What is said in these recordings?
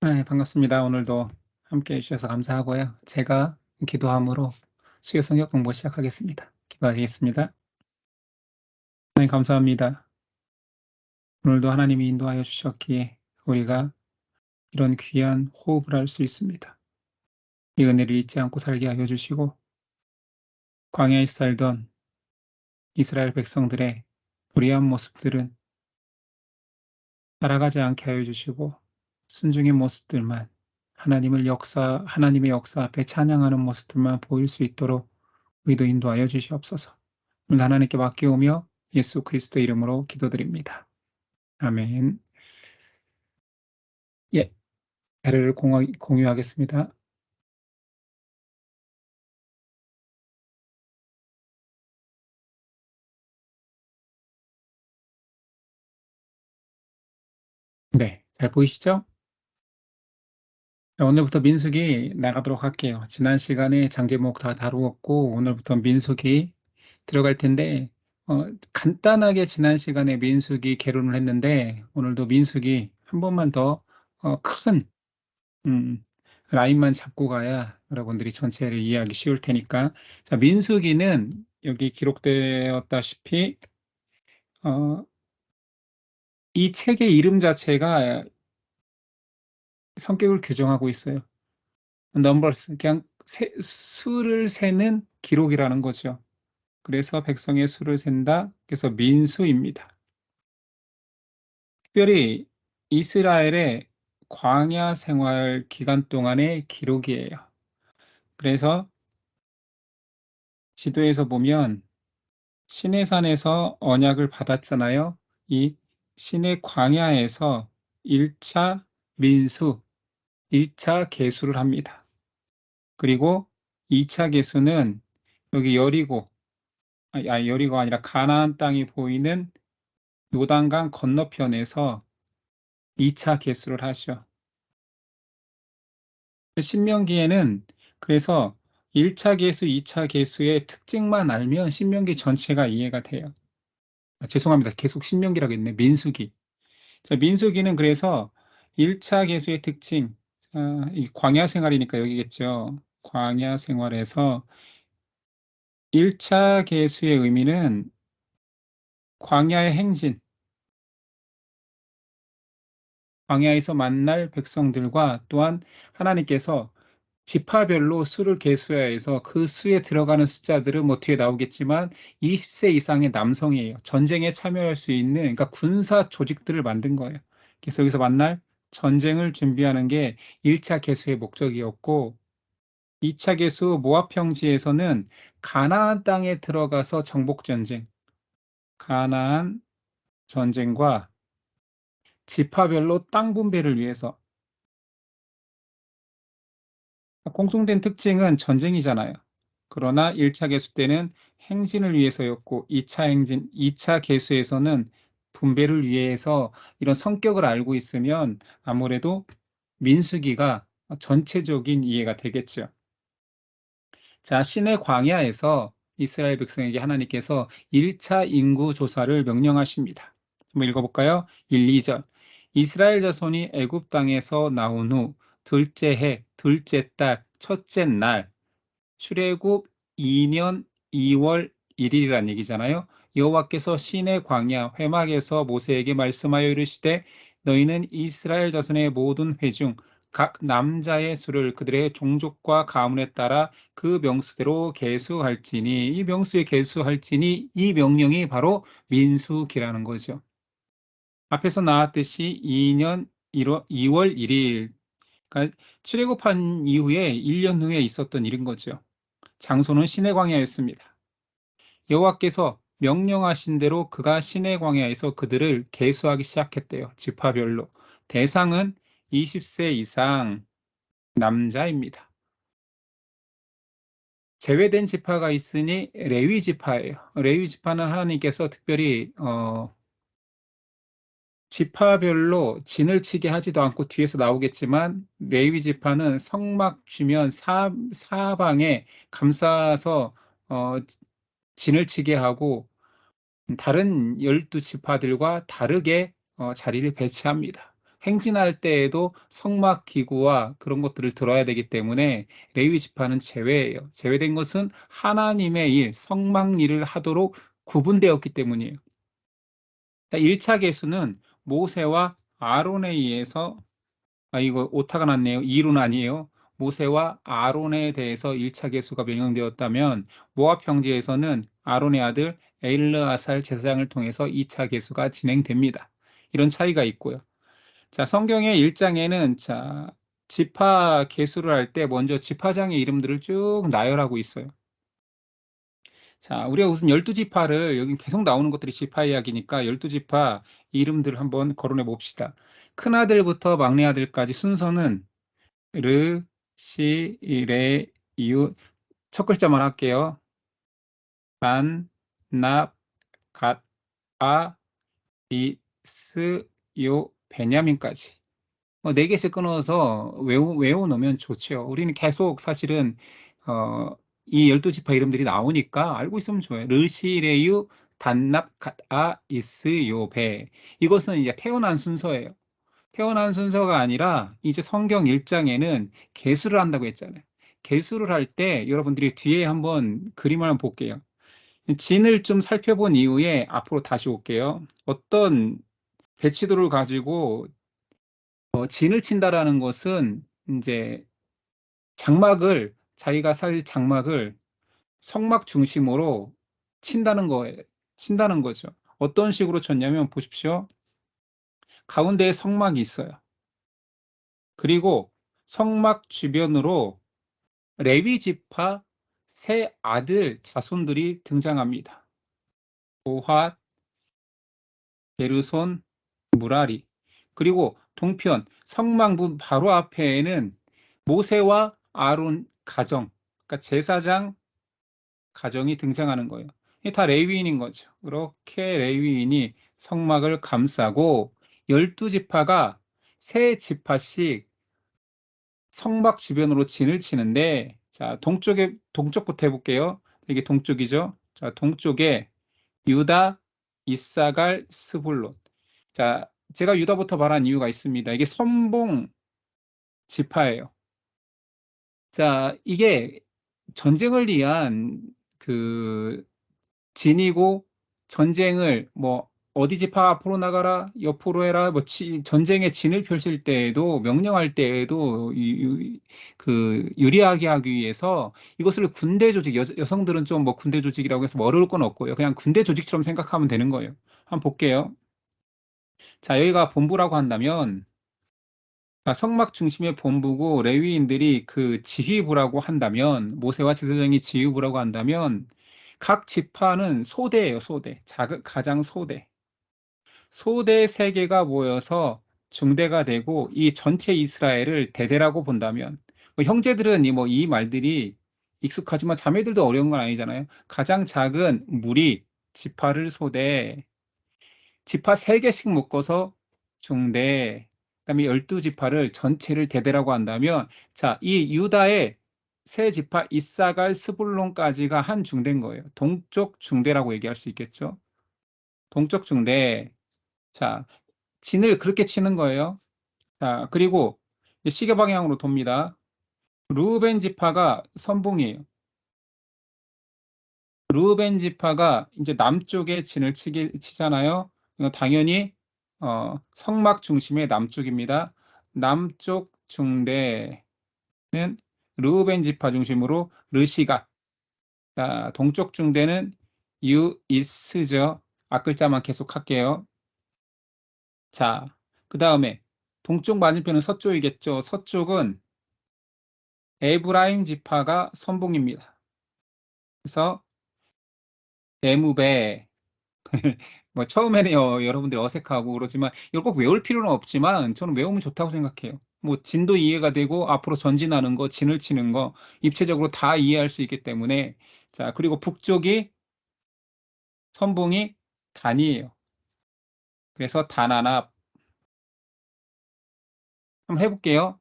네, 반갑습니다. 오늘도 함께 해주셔서 감사하고요. 제가 기도함으로 수요 성경 공부 시작하겠습니다. 기도하시겠습니다. 네, 감사합니다. 오늘도 하나님이 인도하여 주셨기에 우리가 이런 귀한 호흡을 할 수 있습니다. 이 은혜를 잊지 않고 살게 하여 주시고, 광야에 살던 이스라엘 백성들의 불의한 모습들은 따라가지 않게 하여 주시고, 순종의 모습들만, 하나님의 역사 앞에 찬양하는 모습들만 보일 수 있도록 우리도 인도하여 주시옵소서. 오늘 하나님께 맡기오며 예수 그리스도 이름으로 기도드립니다. 아멘. 예, 자료를 공유하겠습니다. 네, 잘 보이시죠? 자, 오늘부터 민수기 나가도록 할게요. 지난 시간에 장제목 다 다루었고 오늘부터 민수기 들어갈 텐데 간단하게 지난 시간에 민수기 개론을 했는데 오늘도 민수기 한 번만 더 큰 음, 라인만 잡고 가야 여러분들이 전체를 이해하기 쉬울 테니까. 자, 민수기는 여기 기록되었다시피 어, 이 책의 이름 자체가 성격을 규정하고 있어요. 넘버스, 그냥 수를 세는 기록이라는 거죠. 그래서 백성의 수를 센다. 그래서 민수입니다. 특별히 이스라엘의 광야 생활 기간 동안의 기록이에요. 그래서 지도에서 보면 시내산에서 언약을 받았잖아요. 이 시내 광야에서 1차 민수, 1차 계수를 합니다. 그리고 2차 계수는 여기 여리고가 아니라 가나안 땅이 보이는 요단강 건너편에서 2차 계수를 하죠. 신명기에는 그래서 1차 계수, 2차 계수의 특징만 알면 신명기 전체가 이해가 돼요. 죄송합니다. 계속 신명기라고 했네. 민수기. 자, 민수기는 그래서 1차 계수의 특징, 이 광야 생활이니까 여기겠죠. 광야 생활에서 1차 계수의 의미는 광야의 행진, 광야에서 만날 백성들과 또한 하나님께서 지파별로 수를 계수해서 그 수에 들어가는 숫자들은 뭐 뒤에 나오겠지만 20세 이상의 남성이에요. 전쟁에 참여할 수 있는, 그러니까 군사 조직들을 만든 거예요. 그래서 여기서 만날 전쟁을 준비하는 게 1차 계수의 목적이었고, 2차 계수 모압 평지에서는 가나안 땅에 들어가서 정복 전쟁, 가나안 전쟁과 지파별로 땅 분배를 위해서. 공통된 특징은 전쟁이잖아요. 그러나 1차 계수 때는 행진을 위해서였고 2차 계수에서는 분배를 위해서 이런 성격을 알고 있으면 아무래도 민수기가 전체적인 이해가 되겠죠. 자, 신의 광야에서 이스라엘 백성에게 하나님께서 1차 인구 조사를 명령하십니다. 한번 읽어볼까요? 1, 2절. 이스라엘 자손이 애굽 땅에서 나온 후 둘째 해, 둘째 달, 첫째 날, 출애굽 2년 2월 1일이란 얘기잖아요. 여호와께서 시내 광야 회막에서 모세에게 말씀하여 이르시되 너희는 이스라엘 자손의 모든 회중 각 남자의 수를 그들의 종족과 가문에 따라 그 명수대로 계수할지니, 이 명수에 계수할지니, 이 명령이 바로 민수기라는 거죠. 앞에서 나왔듯이 2년 2월 1일, 그러니까 출애굽한 이후에 1년 후에 있었던 일인 거죠. 장소는 시내 광야였습니다. 여호와께서 명령하신 대로 그가 시내 광야에서 그들을 계수하기 시작했대요. 지파별로. 대상은 20세 이상 남자입니다. 제외된 지파가 있으니 레위 지파예요. 레위 지파는 하나님께서 특별히 지파별로 진을 치게 하지도 않고 뒤에서 나오겠지만 레위 지파는 성막 주면 사방에 감싸서 어, 진을 치게 하고 다른 12지파들과 다르게 자리를 배치합니다. 행진할 때에도 성막 기구와 그런 것들을 들어야 되기 때문에 레위 지파는 제외예요. 제외된 것은 하나님의 일, 성막 일을 하도록 구분되었기 때문이에요. 1차 계수는 모세와 아론에 의해서, 이거 오타가 났네요. 2론 아니에요. 모세와 아론에 대해서 1차 계수가 명령되었다면 모압 형제에서는 아론의 아들 엘르아살 제사장을 통해서 2차 계수가 진행됩니다. 이런 차이가 있고요. 자, 성경의 1장에는 지파 계수를 할 때 먼저 지파장의 이름들을 쭉 나열하고 있어요. 자, 우리가 우선 12지파를, 여기 계속 나오는 것들이 지파 이야기니까 12지파 이름들 한번 거론해 봅시다. 큰아들부터 막내아들까지 순서는 르, 시, 레, 이웃. 첫 글자만 할게요. 반, 납, 갓, 아, 이, 스, 요, 베냐민까지. 네 개씩 끊어서 외워놓으면 좋죠. 우리는 계속 사실은, 이 12지파 이름들이 나오니까 알고 있으면 좋아요. 르시레유, 단납, 갓, 아, 이스, 요, 베. 이것은 이제 태어난 순서예요. 태어난 순서가 아니라 이제 성경 1장에는 계수를 한다고 했잖아요. 계수를 할 때 여러분들이 뒤에 한번 그림을 한번 볼게요. 진을 좀 살펴본 이후에 앞으로 다시 올게요. 어떤 배치도를 가지고 진을 친다라는 것은 이제 자기가 살 장막을 성막 중심으로 친다는 거예요. 친다는 거죠. 어떤 식으로 쳤냐면 보십시오. 가운데에 성막이 있어요. 그리고 성막 주변으로 레위 지파 세 아들 자손들이 등장합니다. 고핫, 게르손, 무라리. 그리고 동편 성막문 바로 앞에는 모세와 아론 가정, 그러니까 제사장 가정이 등장하는 거예요. 이게 다 레위인인 거죠. 그렇게 레위인이 성막을 감싸고 12지파가 세 지파씩 성막 주변으로 진을 치는데, 자, 동쪽부터 해볼게요. 이게 동쪽이죠. 자, 동쪽에 유다, 이사갈, 스불론. 자, 제가 유다부터 말한 이유가 있습니다. 이게 선봉 지파예요. 자, 이게 전쟁을 위한 그 진이고, 전쟁을 뭐 어디 지파 앞으로 나가라, 옆으로 해라, 뭐 전쟁의 진을 펼칠 때에도, 명령할 때에도 그 유리하게 하기 위해서 이것을 군대 조직, 여성들은 좀 뭐 군대 조직이라고 해서 뭐 어려울 건 없고요. 그냥 군대 조직처럼 생각하면 되는 거예요. 한번 볼게요. 자, 여기가 본부라고 한다면, 성막 중심의 본부고 레위인들이 그 지휘부라고 한다면, 모세와 제사장이 지휘부라고 한다면, 각 지파는 소대예요, 소대. 가장 소대. 소대 세 개가 모여서 중대가 되고, 이 전체 이스라엘을 대대라고 본다면, 뭐 형제들은 이 말들이 익숙하지만 자매들도 어려운 건 아니잖아요. 가장 작은 무리, 지파를 소대, 지파 3개씩 묶어서 중대, 그다음에 12지파를 전체를 대대라고 한다면, 자, 이 유다의 세 지파 이사갈 스불론까지가 한 중대인 거예요. 동쪽 중대라고 얘기할 수 있겠죠. 동쪽 중대. 자, 진을 그렇게 치는 거예요. 자, 그리고 이제 시계 방향으로 돕니다. 루벤 지파가 선봉이에요. 루벤 지파가 이제 남쪽에 진을 치잖아요. 이거 당연히 성막 중심의 남쪽입니다. 남쪽 중대는 루벤 지파 중심으로 르시가. 자, 동쪽 중대는 유이스죠. 앞글자만 계속 할게요. 자, 그 다음에 동쪽 맞은편은 서쪽이겠죠. 서쪽은 에브라임 지파가 선봉입니다. 그래서 에무베, 뭐 처음에는 여러분들이 어색하고 그러지만 이걸 꼭 외울 필요는 없지만 저는 외우면 좋다고 생각해요. 뭐 진도 이해가 되고 앞으로 전진하는 거, 진을 치는 거 입체적으로 다 이해할 수 있기 때문에. 자, 그리고 북쪽이 선봉이 단이에요. 그래서 단안압 한번 해볼게요.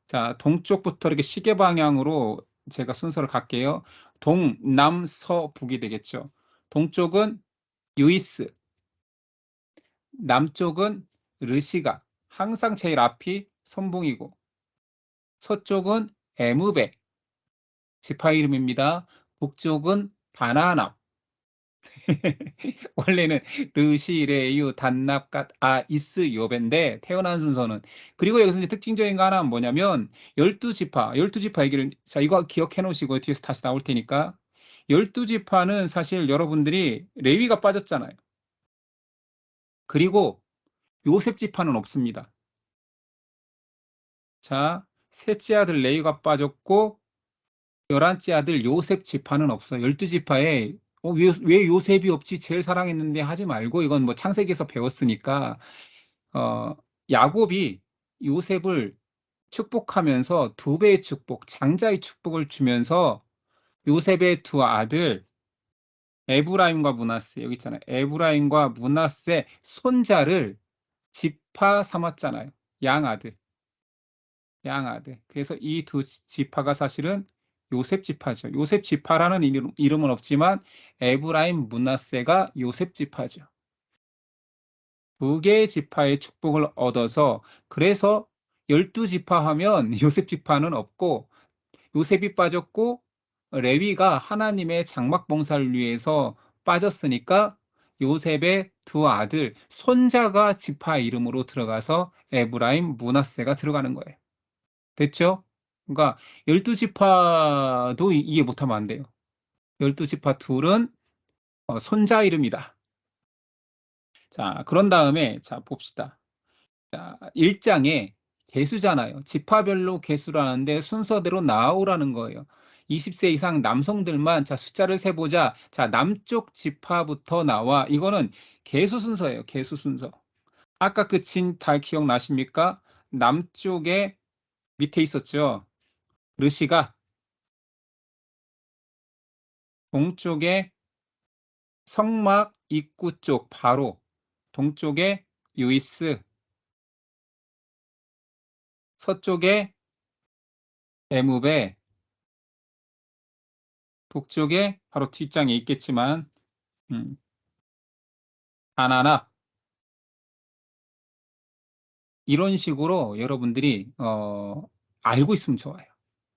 자, 동쪽부터 이렇게 시계 방향으로 제가 순서를 갈게요. 동, 남, 서, 북이 되겠죠. 동쪽은 유이스, 남쪽은 르시가, 항상 제일 앞이 선봉이고 서쪽은 에무베 지파 이름입니다. 북쪽은 다나납. 원래는 르시, 레유, 단납, 이스, 요벤데 태어난 순서는. 그리고 여기서 이제 특징적인 거 하나는 뭐냐면 12지파, 12지파 얘기를 자 이거 기억해 놓으시고 뒤에서 다시 나올 테니까 12지파는 사실 여러분들이 레위가 빠졌잖아요. 그리고 요셉 지파는 없습니다. 자, 셋째 아들 레위가 빠졌고 11째 아들 요셉 지파는 없어요. 12지파에 왜 요셉이 없지? 제일 사랑했는데 하지 말고 이건 뭐 창세기에서 배웠으니까 어, 야곱이 요셉을 축복하면서 두 배의 축복, 장자의 축복을 주면서 요셉의 두 아들 에브라임과 므낫세 여기 있잖아요. 에브라임과 므낫세 손자를 지파 삼았잖아요. 양아들. 양아들. 그래서 이 두 지파가 사실은 요셉 지파죠. 요셉 지파라는 이름은 없지만 에브라임 므낫세가 요셉 지파죠. 두 개의 지파의 축복을 얻어서 그래서 12지파 하면 요셉 지파는 없고 요셉이 빠졌고 레위가 하나님의 장막 봉사를 위해서 빠졌으니까 요셉의 두 아들 손자가 지파 이름으로 들어가서 에브라임 므낫세가 들어가는 거예요. 됐죠? 그러니까 12지파도 이해 못하면 안 돼요. 12지파 둘은 손자 이름이다. 자, 그런 다음에 자 봅시다. 자, 1장에 개수잖아요. 지파별로 개수라는데 순서대로 나오라는 거예요. 20세 이상 남성들만 자 숫자를 세보자. 자, 남쪽 지파부터 나와. 이거는 개수 순서예요. 개수 순서. 아까 그 진 달 기억나십니까? 남쪽에 밑에 있었죠. 르시가 동쪽에 성막 입구 쪽 바로 동쪽에 유이스, 서쪽에 에무베, 북쪽에 바로 뒷장에 있겠지만 음, 아나나 이런 식으로 여러분들이 알고 있으면 좋아요.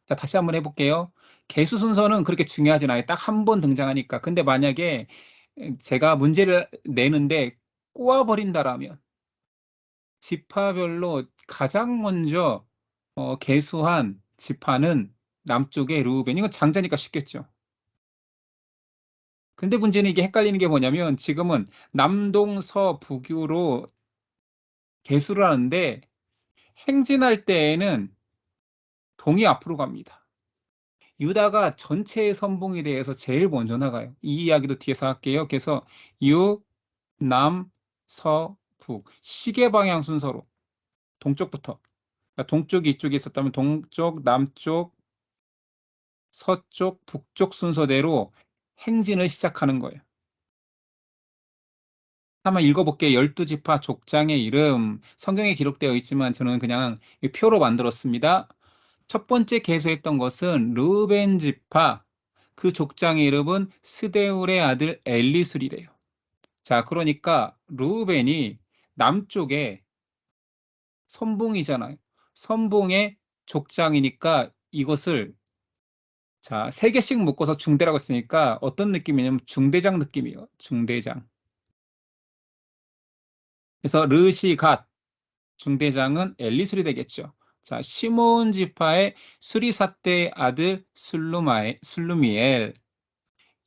자, 다시 한번 해볼게요. 개수 순서는 그렇게 중요하진 않아요. 딱 한 번 등장하니까. 근데 만약에 제가 문제를 내는데 꼬아버린다라면 지파별로 가장 먼저 개수한 지파는 남쪽의 르우벤. 이건 장자니까 쉽겠죠. 근데 문제는 이게 헷갈리는 게 뭐냐면 지금은 남동서 북유로 개수를 하는데 행진할 때에는 동이 앞으로 갑니다. 유다가 전체의 선봉에 대해서 제일 먼저 나가요. 이 이야기도 뒤에서 할게요. 그래서 유, 남, 서, 북 시계 방향 순서로 동쪽부터 그러니까 동쪽이 이쪽에 있었다면 동쪽, 남쪽, 서쪽, 북쪽 순서대로 행진을 시작하는 거예요. 한번 읽어볼게요. 12지파 족장의 이름 성경에 기록되어 있지만 저는 그냥 표로 만들었습니다. 첫 번째 개수했던 것은 르우벤 지파 그 족장의 이름은 스데울의 아들 엘리술이래요. 자, 그러니까 르우벤이 남쪽에 선봉이잖아요. 선봉의 족장이니까 이것을 자, 세 개씩 묶어서 중대라고 했으니까 어떤 느낌이냐면 중대장 느낌이에요. 중대장. 그래서 르시갓 중대장은 엘리술이 되겠죠. 자, 시몬 지파의 수리사떼의 아들 슬루미엘,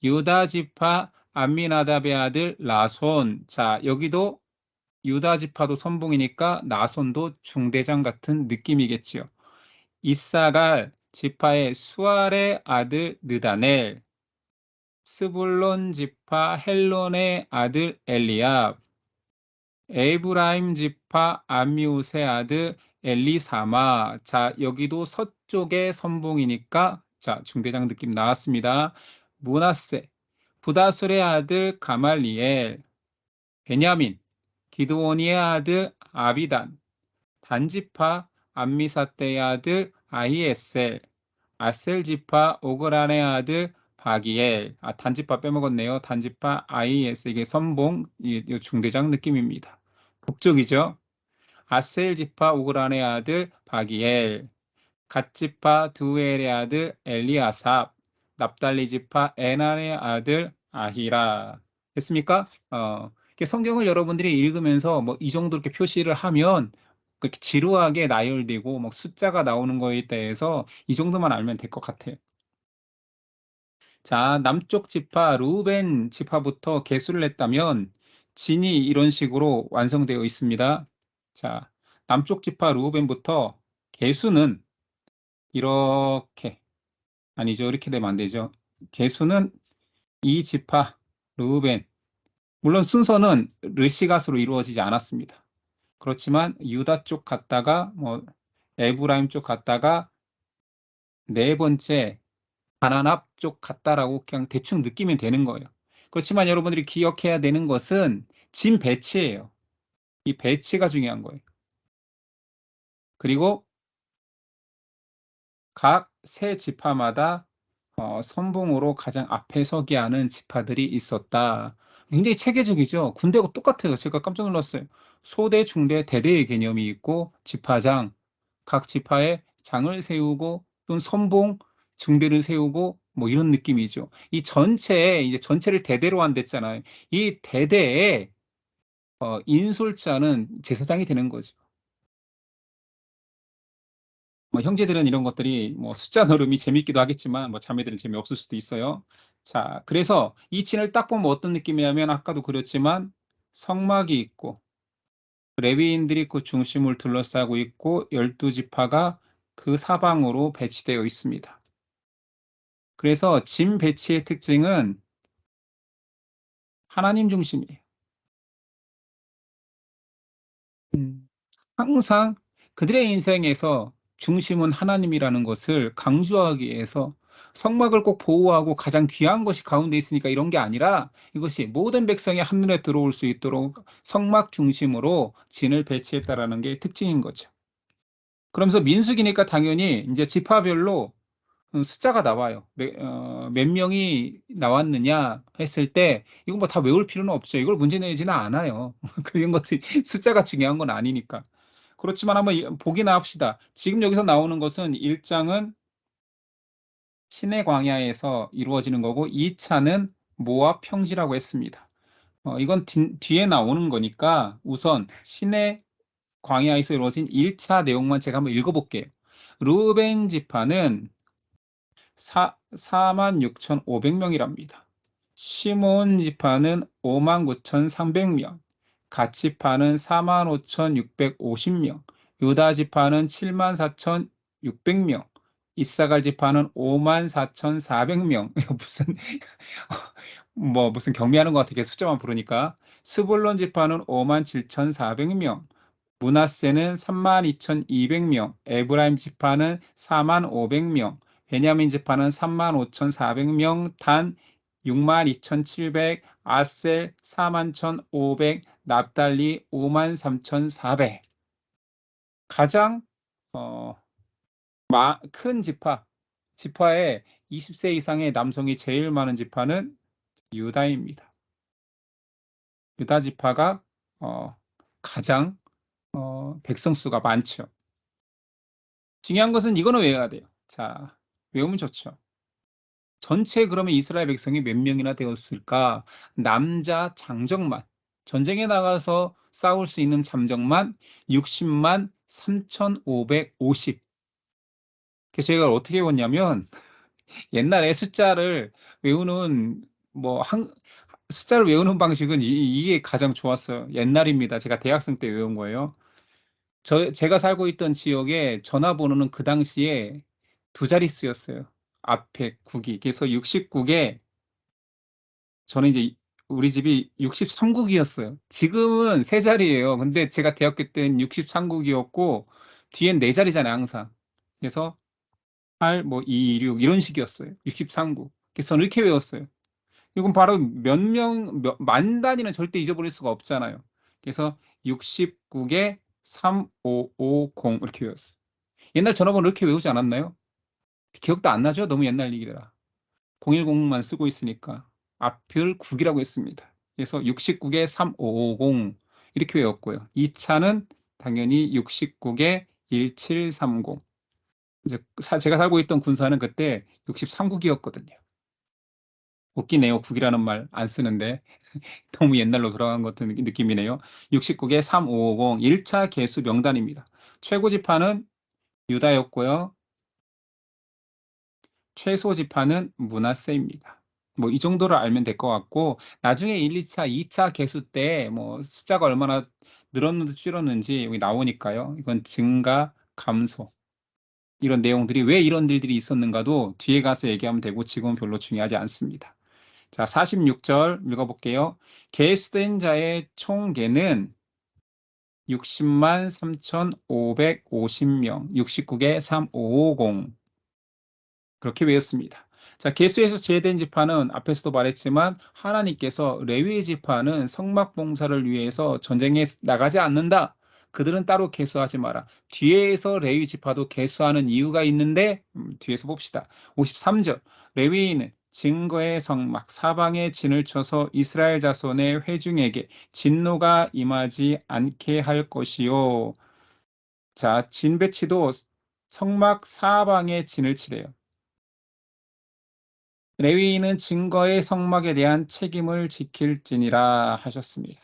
유다 지파 암미나답의 아들 나손. 자, 여기도 유다 지파도 선봉이니까 나손도 중대장 같은 느낌이겠지요. 이사갈 지파의 수알의 아들 느다넬, 스불론 지파 헬론의 아들 엘리압, 에브라임 지파 암미우스의 아들 엘리사마. 자, 여기도 서쪽의 선봉이니까 자, 중대장 느낌 나왔습니다. 므낫세, 부다술의 아들 가말리엘, 베냐민, 기드온이의 아들 아비단, 단지파 암미사떼의 아들 아히에셀, 아셀지파 오그란의 아들 바기엘. 단지파 빼먹었네요. 단지파 아이에스 이게 선봉 이 중대장 느낌입니다. 북쪽이죠. 아셀 지파 오그란의 아들 바기엘, 갓 지파 두엘의 아들 엘리아삽, 납달리 지파 에난의 아들 아히라. 됐습니까? 이렇게 성경을 여러분들이 읽으면서 뭐 이 정도 이렇게 표시를 하면 그렇게 지루하게 나열되고 막 숫자가 나오는 거에 대해서 이 정도만 알면 될 것 같아요. 자, 남쪽 지파 루벤 지파부터 개수를 냈다면 진이 이런 식으로 완성되어 있습니다. 자, 남쪽 지파 루벤부터 개수는 이렇게, 아니죠. 이렇게 되면 안 되죠. 개수는 이 지파 루벤, 물론 순서는 르시갓으로 이루어지지 않았습니다. 그렇지만 유다 쪽 갔다가 뭐 에브라임 쪽 갔다가 네 번째 가나안 앞쪽 같다라고 그냥 대충 느끼면 되는 거예요. 그렇지만 여러분들이 기억해야 되는 것은 진 배치예요. 이 배치가 중요한 거예요. 그리고 각 세 지파마다 선봉으로 가장 앞에 서게 하는 지파들이 있었다. 굉장히 체계적이죠. 군대하고 똑같아요. 제가 깜짝 놀랐어요. 소대, 중대, 대대의 개념이 있고 지파장, 각 지파에 장을 세우고 또는 선봉, 중대를 세우고 뭐 이런 느낌이죠. 이 전체에 이제 전체를 대대로 한댔잖아요. 이 대대에 인솔자는 제사장이 되는 거죠. 뭐 형제들은 이런 것들이 뭐 숫자 노름이 재밌기도 하겠지만 뭐 자매들은 재미없을 수도 있어요. 자, 그래서 이 층을 딱 보면 어떤 느낌이냐면 아까도 그렸지만 성막이 있고 레위인들이 그 중심을 둘러싸고 있고 12지파가 그 사방으로 배치되어 있습니다. 그래서 진 배치의 특징은 하나님 중심이에요. 항상 그들의 인생에서 중심은 하나님이라는 것을 강조하기 위해서 성막을 꼭 보호하고 가장 귀한 것이 가운데 있으니까 이런 게 아니라 이것이 모든 백성이 한눈에 들어올 수 있도록 성막 중심으로 진을 배치했다라는 게 특징인 거죠. 그러면서 민수기니까 당연히 이제 지파별로 숫자가 나와요. 몇 명이 나왔느냐 했을 때 이거 뭐 다 외울 필요는 없죠. 이걸 문제 내지는 않아요. 그런 것들이 숫자가 중요한 건 아니니까. 그렇지만 한번 보기나 합시다. 지금 여기서 나오는 것은 1장은 시내 광야에서 이루어지는 거고 2차는 모압 평지라고 했습니다. 이건 뒤에 나오는 거니까 우선 시내 광야에서 이루어진 1차 내용만 제가 한번 읽어볼게요. 루벤 지파는 46,500명이랍니다. 시몬 지파는 59,300명, 갓 지파는 45,650명, 유다 지파는 74,600명, 이사갈 지파는 54,400명. 무슨 무슨 경미하는 것 같아. 숫자만 부르니까. 스불론 지파는 57,400명, 므낫세는 32,200명, 에브라임 지파는 45,500명, 베냐민 지파는 35,400명, 단 62,700, 아셀 41,500, 납달리 53,400. 가장 큰 지파에 20세 이상의 남성이 제일 많은 지파는 유다입니다. 유다 지파가 가장 백성 수가 많죠. 중요한 것은 이거는 외워야 돼요. 자, 외우면 좋죠. 전체 그러면 이스라엘 백성이 몇 명이나 되었을까? 남자 장정만, 전쟁에 나가서 싸울 수 있는 잠정만 60만 3,550. 그래서 제가 어떻게 외웠냐면 옛날에 숫자를 외우는 뭐 숫자를 외우는 방식은 이게 가장 좋았어요. 옛날입니다. 제가 대학생 때 외운 거예요. 제가 살고 있던 지역에 전화번호는 그 당시에 두 자릿수였어요. 앞에 국이. 그래서 69개, 저는 이제 우리 집이 63국이었어요. 지금은 세 자리예요. 근데 제가 대학교 때는 63국이었고, 뒤엔 네 자리잖아요, 항상. 그래서 8, 뭐 2, 6 이런 식이었어요. 63국. 그래서 저는 이렇게 외웠어요. 이건 바로 만 단위는 절대 잊어버릴 수가 없잖아요. 그래서 69개 3550 이렇게 외웠어요. 옛날 전화번호 이렇게 외우지 않았나요? 기억도 안 나죠? 너무 옛날 얘기라. 010만 쓰고 있으니까. 앞을 9이라고 했습니다. 그래서 69개 3550 이렇게 외웠고요. 2차는 당연히 69개 1730. 이제 제가 살고 있던 군사는 그때 63국이었거든요. 웃기네요. 국이라는 말 안 쓰는데 너무 옛날로 돌아간 것 같은 느낌이네요. 69개 3550 1차 개수 명단입니다. 최고 지파는 유다였고요. 최소 지파는 므낫세입니다. 뭐 이 정도를 알면 될 것 같고, 나중에 1, 2차, 2차 개수 때 뭐 숫자가 얼마나 늘었는지 줄었는지 여기 나오니까요. 이건 증가, 감소, 이런 내용들이 왜 이런 일들이 있었는가도 뒤에 가서 얘기하면 되고 지금은 별로 중요하지 않습니다. 자, 46절 읽어볼게요. 계수된 자의 총계는 60만 3,550명, 69개 3550. 그렇게 외웠습니다. 자, 계수에서 제외된 지파는 앞에서도 말했지만 하나님께서 레위 지파는 성막 봉사를 위해서 전쟁에 나가지 않는다. 그들은 따로 계수하지 마라. 뒤에서 레위 지파도 계수하는 이유가 있는데 뒤에서 봅시다. 53절. 레위인은 증거의 성막 사방에 진을 쳐서 이스라엘 자손의 회중에게 진노가 임하지 않게 할 것이요. 자, 진 배치도 성막 사방에 진을 치래요. 레위인은 증거의 성막에 대한 책임을 지킬지니라 하셨습니다.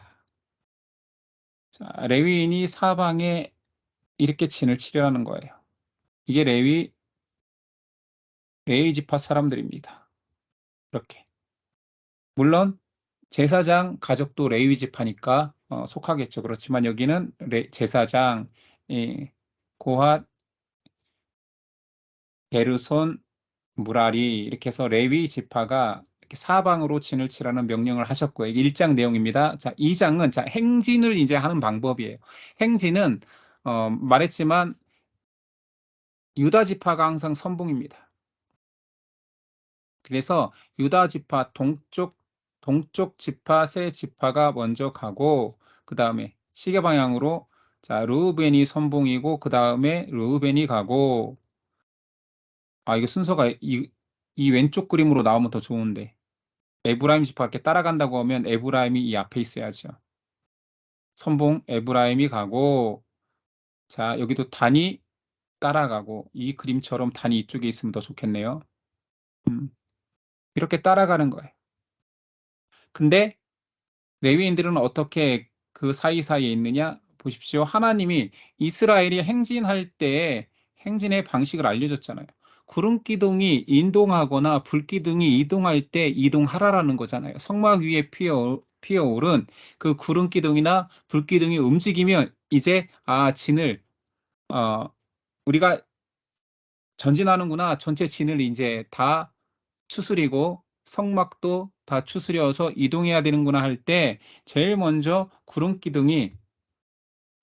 자, 레위인이 사방에 이렇게 진을 치려는 거예요. 이게 레위 지파 사람들입니다. 이렇게. 물론 제사장 가족도 레위 지파니까 속하겠죠. 그렇지만 여기는 제사장, 고핫, 게르손, 무라리 이렇게 해서 레위 지파가 이렇게 사방으로 진을 치라는 명령을 하셨고요. 이게 1장 내용입니다. 자, 2장은 자, 행진을 이제 하는 방법이에요. 행진은 말했지만 유다 지파가 항상 선봉입니다. 그래서 유다 지파 동쪽 지파 세 지파가 먼저 가고 그다음에 시계 방향으로 자, 르우벤이 선봉이고 그다음에 르우벤이 가고 이거 순서가 이 왼쪽 그림으로 나오면 더 좋은데 에브라임 지파 이렇게 따라간다고 하면 에브라임이 이 앞에 있어야죠. 선봉 에브라임이 가고 자 여기도 단이 따라가고 이 그림처럼 단이 이쪽에 있으면 더 좋겠네요. 이렇게 따라가는 거예요. 근데 레위인들은 어떻게 그 사이사이에 있느냐? 보십시오. 하나님이 이스라엘이 행진할 때 행진의 방식을 알려줬잖아요. 구름 기둥이 인동하거나 불 기둥이 이동할 때 이동하라라는 거잖아요. 성막 위에 피어오른 그 구름 기둥이나 불 기둥이 움직이면 이제 진을 어, 우리가 전진하는구나. 전체 진을 이제 다 추스리고 성막도 다 추스려서 이동해야 되는구나 할 때 제일 먼저 구름 기둥이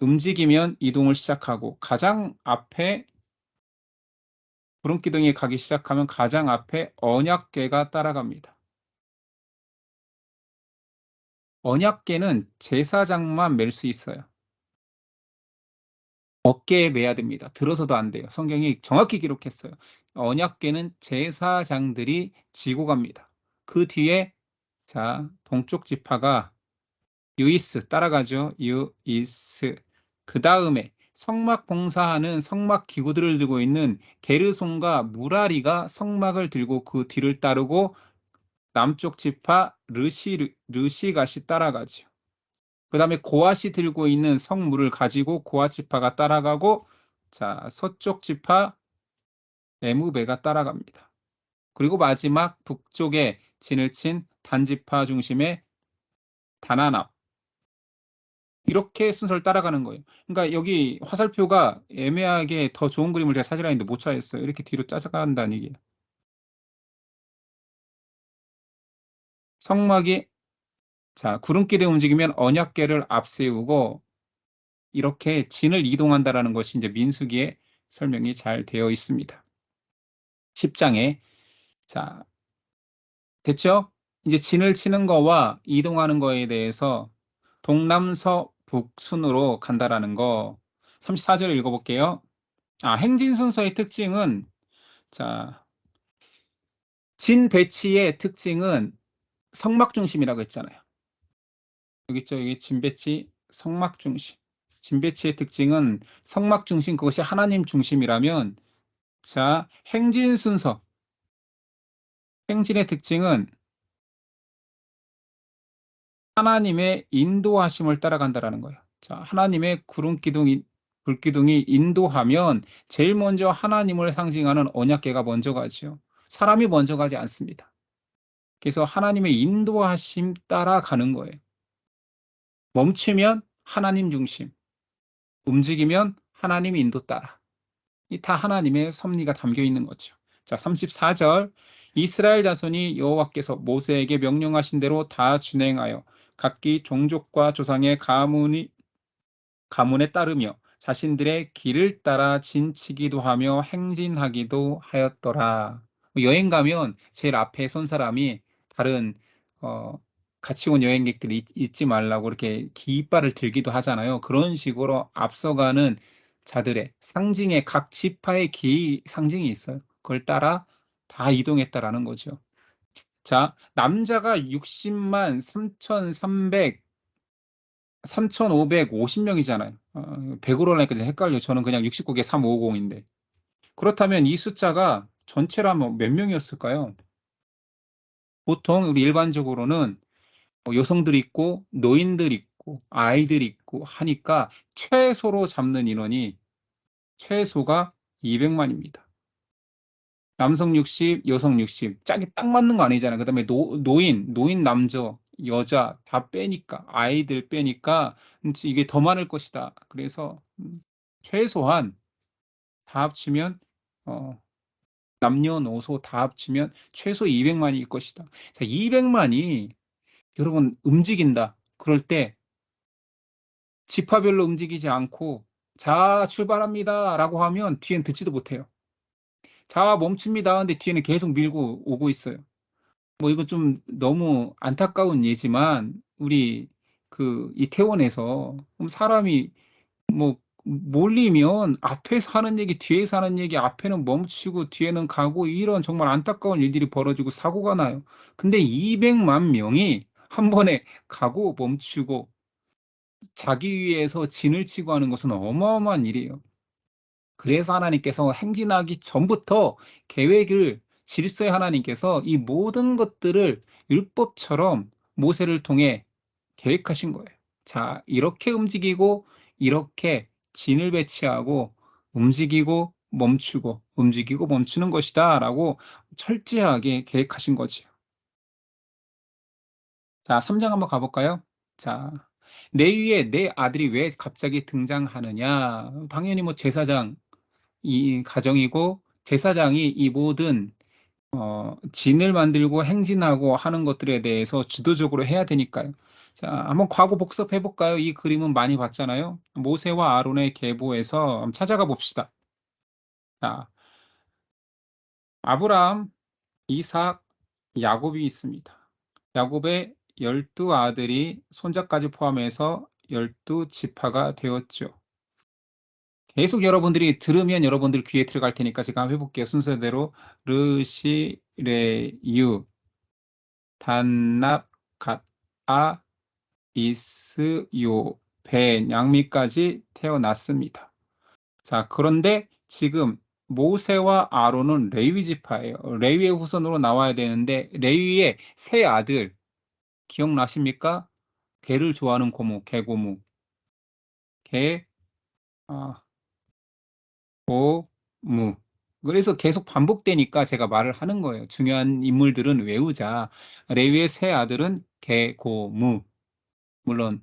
움직이면 이동을 시작하고 가장 앞에 구름 기둥이 가기 시작하면 가장 앞에 언약궤가 따라갑니다. 언약궤는 제사장만 맬 수 있어요. 어깨에 매야 됩니다. 들어서도 안 돼요. 성경이 정확히 기록했어요. 언약궤는 제사장들이 지고 갑니다. 그 뒤에 자 동쪽 지파가 유이스 따라가죠. 유이스. 그 다음에 성막 봉사하는 성막 기구들을 들고 있는 게르손과 무라리가 성막을 들고 그 뒤를 따르고 남쪽 지파 르시갓이 따라가죠. 그 다음에 고앗이 들고 있는 성물을 가지고 고앗 지파가 따라가고 자 서쪽 지파 에무베가 따라갑니다. 그리고 마지막 북쪽에 진을 친 단지파 중심의 다나납 이렇게 순서를 따라가는 거예요. 그러니까 여기 화살표가 애매하게 더 좋은 그림을 제가 찾으려 했는데 못 찾았어요. 이렇게 뒤로 짜져간다는 얘기예요. 성막이 자 구름기대 움직이면 언약궤를 앞세우고 이렇게 진을 이동한다라는 것이 이제 민수기에 설명이 잘 되어 있습니다. 10장에 자 됐죠? 이제 진을 치는 거와 이동하는 거에 대해서 동남서 북순으로 간다라는 거 34절 읽어볼게요. 행진 순서의 특징은 자, 진 배치의 특징은 성막 중심이라고 했잖아요. 여기 있죠? 여기 진 배치 성막 중심. 진배치의 특징은 성막 중심, 그것이 하나님 중심이라면, 자, 행진 순서. 행진의 특징은 하나님의 인도하심을 따라간다라는 거예요. 자, 하나님의 불기둥이 인도하면 제일 먼저 하나님을 상징하는 언약궤가 먼저 가지요. 사람이 먼저 가지 않습니다. 그래서 하나님의 인도하심 따라가는 거예요. 멈추면 하나님 중심, 움직이면 하나님 인도 따라. 이 다 하나님의 섭리가 담겨 있는 거죠. 자, 34절. 이스라엘 자손이 여호와께서 모세에게 명령하신 대로 다 준행하여 각기 종족과 조상의 가문에 따르며 자신들의 길을 따라 진치기도 하며 행진하기도 하였더라. 여행 가면 제일 앞에 선 사람이 다른 어, 같이 온 여행객들이 잊지 말라고 이렇게 깃발을 들기도 하잖아요. 그런 식으로 앞서가는 자들의 상징의 각 지파의 상징이 있어요. 그걸 따라 다 이동했다라는 거죠. 자, 남자가 60만 3,550명이잖아요. 100으로 하니까 헷갈려요. 저는 그냥 69개 350인데. 그렇다면 이 숫자가 전체로 하면 몇 명이었을까요? 보통 우리 일반적으로는 여성들이 있고 노인들 있고 아이들 있고 하니까 최소로 잡는 인원이 최소가 200만입니다. 남성 60, 여성 60. 짝이 딱 맞는 거 아니잖아요. 그다음에 노인 남자, 여자 다 빼니까 아이들 빼니까 이게 더 많을 것이다. 그래서 최소한 다 합치면 어, 남녀노소 다 합치면 최소 200만일 것이다. 자, 200만이 여러분 움직인다. 그럴 때 지파별로 움직이지 않고 자, 출발합니다라고 하면 뒤엔 듣지도 못해요. 자, 멈춥니다. 근데 뒤에는 계속 밀고 오고 있어요. 뭐 이거 좀 너무 안타까운 예지만 우리 그 이태원에서 사람이 뭐 몰리면 앞에서 하는 얘기, 뒤에서 하는 얘기, 앞에는 멈추고 뒤에는 가고 이런 정말 안타까운 일들이 벌어지고 사고가 나요. 근데 200만 명이 한 번에 가고 멈추고 자기 위해서 진을 치고 하는 것은 어마어마한 일이에요. 그래서 하나님께서 행진하기 전부터 계획을 질서의 하나님께서 이 모든 것들을 율법처럼 모세를 통해 계획하신 거예요. 자, 이렇게 움직이고 이렇게 진을 배치하고 움직이고 멈추고 움직이고 멈추는 것이다라고 철저하게 계획하신 거지요. 자, 3장 한번 가볼까요? 자, 레위의 내 아들이 왜 갑자기 등장하느냐? 당연히 뭐 제사장 이 가정이고 제사장이 이 모든 진을 만들고 행진하고 하는 것들에 대해서 주도적으로 해야 되니까요. 자, 한번 과거 복습해 볼까요? 이 그림은 많이 봤잖아요. 모세와 아론의 계보에서 한번 찾아가 봅시다. 자, 아브라함, 이삭, 야곱이 있습니다. 야곱의 12아들이 손자까지 포함해서 12지파가 되었죠. 계속 여러분들이 들으면 여러분들 귀에 들어갈 테니까 제가 한번 해볼게요. 순서대로 르시, 레, 유, 단납, 갓, 아, 이스, 요, 벤, 양미까지 태어났습니다. 자, 그런데 지금 모세와 아론은 레위 지파예요. 레위의 후손으로 나와야 되는데 레위의 세 아들 기억나십니까? 개를 좋아하는 고모, 개고모, 개, 아, 고무. 그래서 계속 반복되니까 제가 말을 하는 거예요. 중요한 인물들은 외우자. 레위의 세 아들은 개, 고, 무. 물론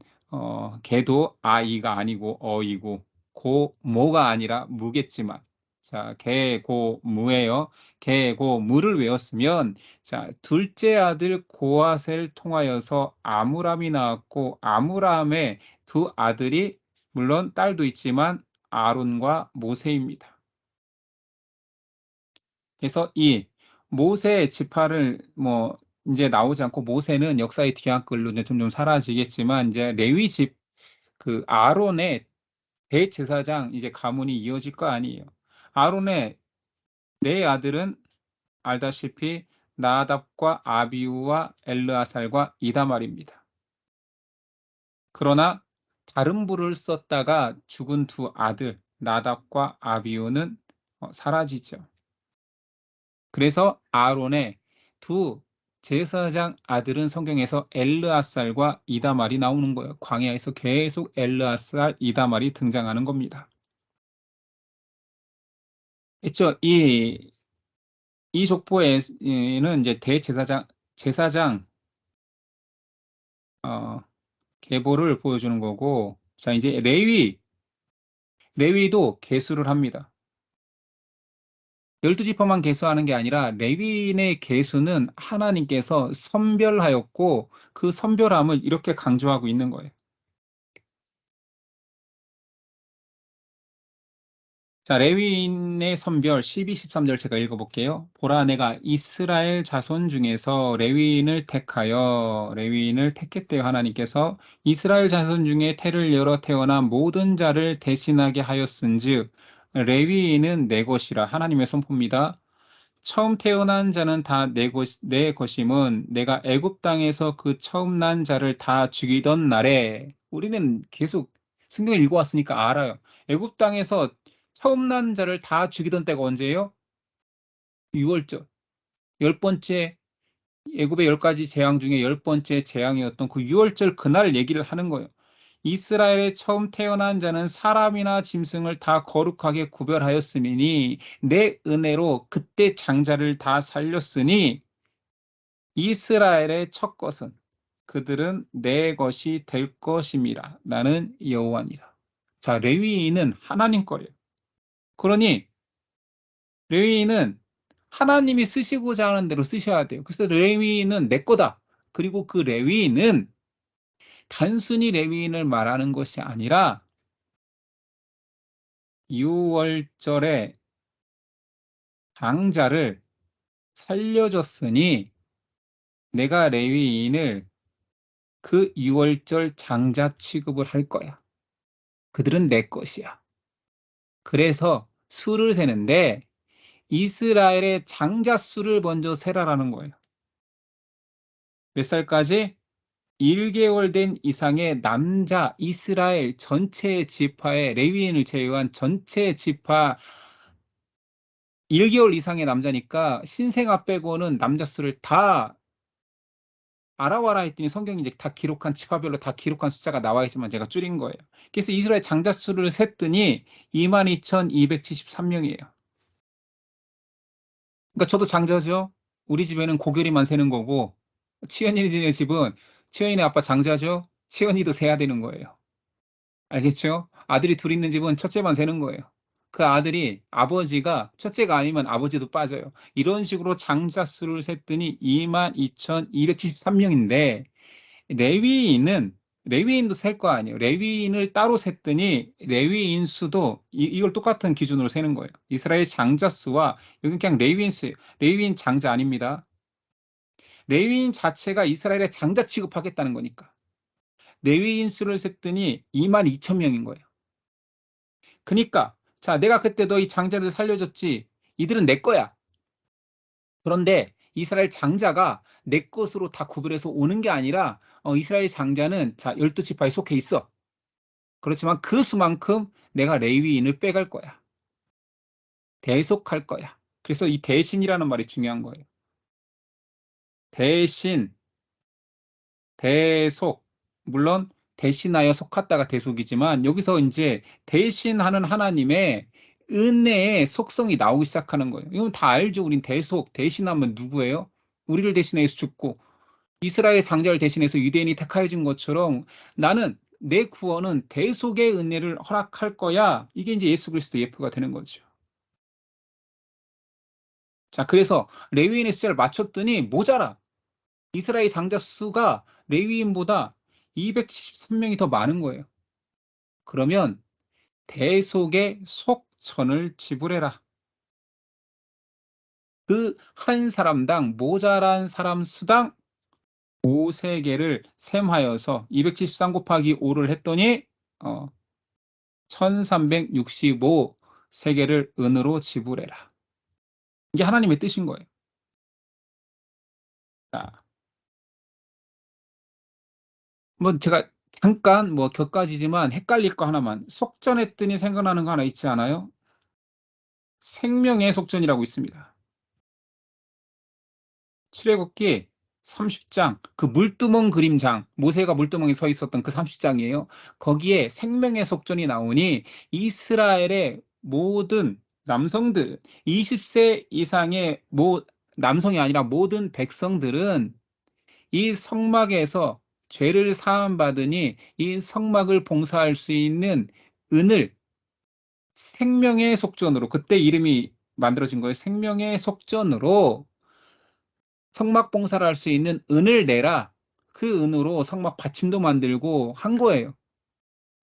개도 아이가 아니고 어이고 고, 모가 아니라 무겠지만 자, 개, 고, 무예요. 개, 고, 무를 외웠으면 자, 둘째 아들 고아셀 통하여서 아므람이 나왔고 아므람의 두 아들이 물론 딸도 있지만 아론과 모세입니다. 그래서 이 모세 지파를 뭐 이제 나오지 않고 모세는 역사의 뒤안길로 이제 점점 사라지겠지만 이제 레위 집 그 아론의 대제사장 이제 가문이 이어질 거 아니에요. 아론의 네 아들은 알다시피 나답과 아비우와 엘르아살과 이다말입니다. 그러나 다른 부를 썼다가 죽은 두 아들 나답과 아비후는 사라지죠. 그래서 아론의 두 제사장 아들은 성경에서 엘르앗살과 이다말이 나오는 거예요. 광야에서 계속 엘르앗살, 이다말이 등장하는 겁니다. 있죠. 이 족보에는 이제 제사장 어, 계보를 보여주는 거고, 자 이제 레위도 계수를 합니다. 12지파만 계수하는 게 아니라 레위인의 계수는 하나님께서 선별하였고 그 선별함을 이렇게 강조하고 있는 거예요. 자, 레위인의 선별 12, 13절 제가 읽어볼게요. 보라, 내가 이스라엘 자손 중에서 레위인을 택했대요. 하나님께서 이스라엘 자손 중에 태를 열어 태어난 모든 자를 대신하게 하였은즉 레위인은 내 것이라. 하나님의 선포입니다. 처음 태어난 자는 다 내 것임은 내가 애굽 땅에서 그 처음 난 자를 다 죽이던 날에. 우리는 계속 성경을 읽어왔으니까 알아요. 애굽 땅에서 처음 난 자를 다 죽이던 때가 언제예요? 6월절. 열 번째 애굽의 10가지 재앙 중에 10번째 재앙이었던 그 6월절 그날 얘기를 하는 거예요. 이스라엘에 처음 태어난 자는 사람이나 짐승을 다 거룩하게 구별하였으니 내 은혜로 그때 장자를 다 살렸으니 이스라엘의 첫 것은 그들은 내 것이 될 것임이라. 나는 여호와니라. 자, 레위인은 하나님 거예요. 그러니 레위인은 하나님이 쓰시고자 하는 대로 쓰셔야 돼요. 그래서 레위인은 내 거다. 그리고 그 레위인은 단순히 레위인을 말하는 것이 아니라 6월절에 장자를 살려줬으니 내가 레위인을 그 6월절 장자 취급을 할 거야. 그들은 내 것이야. 그래서 수를 세는데 이스라엘의 장자 수를 먼저 세라라는 거예요. 몇 살까지? 1개월 된 이상의 남자 이스라엘 전체 지파의 레위인을 제외한 전체 지파 1개월 이상의 남자니까 신생아 빼고는 남자 수를 다 알아와라 했더니 성경이 이제 다 기록한 지파별로 다 기록한 숫자가 나와 있지만 제가 줄인 거예요. 그래서 이스라엘 장자 수를 셌더니 22,273명이에요. 그러니까 저도 장자죠. 우리 집에는 고결이만 세는 거고 치현이네 집은 치현이네 아빠 장자죠. 치현이도 세야 되는 거예요. 알겠죠? 아들이 둘 있는 집은 첫째만 세는 거예요. 그 아들이 아버지가 첫째가 아니면 아버지도 빠져요. 이런 식으로 장자 수를 셌더니 22,273명인데 레위인도 셀 거 아니에요. 레위인을 따로 셌더니 레위인 수도 이걸 똑같은 기준으로 세는 거예요. 이스라엘 장자 수와 여기 그냥 레위인 수예요. 레위인 장자 아닙니다. 레위인 자체가 이스라엘의 장자 취급하겠다는 거니까. 레위인 수를 셌더니 22,000명인 거예요. 그니까 자, 내가 그때 너희 장자들 살려줬지. 이들은 내 거야. 그런데 이스라엘 장자가 내 것으로 다 구별해서 오는 게 아니라 이스라엘 장자는 자 12지파에 속해 있어. 그렇지만 그 수만큼 내가 레위인을 빼갈 거야. 대속할 거야. 그래서 이 대신이라는 말이 중요한 거예요. 대신, 대속. 물론 대신하여 속았다가 대속이지만 여기서 이제 대신하는 하나님의 은혜의 속성이 나오기 시작하는 거예요. 이건 다 알죠. 우린 대신하면 누구예요? 우리를 대신해서 죽고 이스라엘 장자를 대신해서 유대인이 택하여진 것처럼 나는 내 구원은 대속의 은혜를 허락할 거야. 이게 이제 예수 그리스도 예표가 되는 거죠. 자, 그래서 레위인의 숫자를 맞췄더니 모자라. 이스라엘 장자 수가 레위인보다 273명이 더 많은 거예요. 그러면 대속의 속천을 지불해라. 그 한 사람당 모자란 사람 수당 5세계를 셈하여서 273 곱하기 5를 했더니 1365세계를 은으로 지불해라. 이게 하나님의 뜻인 거예요. 자, 뭐 제가 잠깐 뭐 격가지지만 헷갈릴 거 하나만 속전했더니 생각나는 거 하나 있지 않아요? 생명의 속전이라고 있습니다. 출애굽기 30장 그 물두멍 그림장 모세가 물두멍에 서 있었던 그 30장이에요. 거기에 생명의 속전이 나오니 이스라엘의 모든 남성들 20세 이상의 남성이 아니라 모든 백성들은 이 성막에서 죄를 사함 받으니 이 성막을 봉사할 수 있는 은을 생명의 속전으로 그때 이름이 만들어진 거예요. 생명의 속전으로 성막 봉사를 할 수 있는 은을 내라. 그 은으로 성막 받침도 만들고 한 거예요.